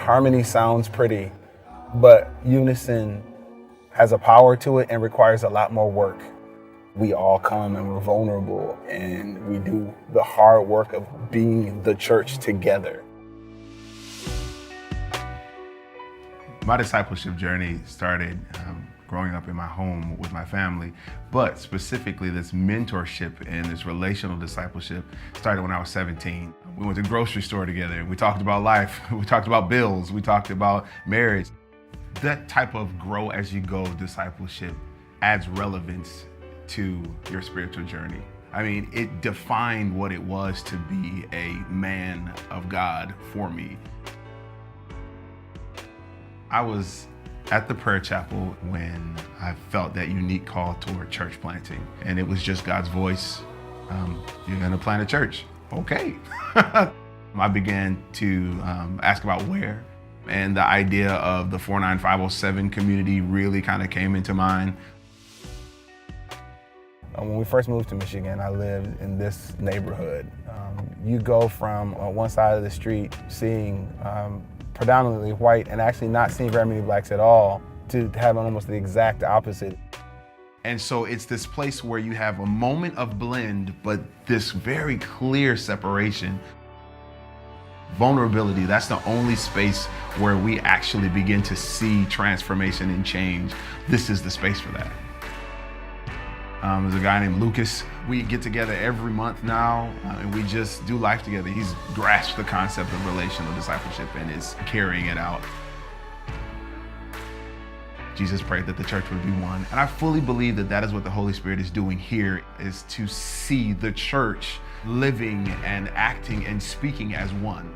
harmony sounds pretty, but unison has a power to it and requires a lot more work. We all come and we're vulnerable and we do the hard work of being the church together. My discipleship journey started growing up in my home with my family, but specifically this mentorship and this relational discipleship started when I was 17. We went to the grocery store together. We talked about life. We talked about bills. We talked about marriage. That type of grow as you go discipleship adds relevance to your spiritual journey. I mean, it defined what it was to be a man of God for me. I was at the prayer chapel when I felt that unique call toward church planting. And it was just God's voice, you're gonna plant a church. Okay. I began to ask about where, and the idea of the 49507 community really kind of came into mind. When we first moved to Michigan, I lived in this neighborhood. You go from one side of the street seeing predominantly white and actually not seeing very many blacks at all to having almost the exact opposite. And so it's this place where you have a moment of blend, but this very clear separation. Vulnerability, that's the only space where we actually begin to see transformation and change. This is the space for that. There's a guy named Lucas. We get together every month now, and we just do life together. He's grasped the concept of relational discipleship and is carrying it out. Jesus prayed that the church would be one. And I fully believe that that is what the Holy Spirit is doing here, is to see the church living and acting and speaking as one.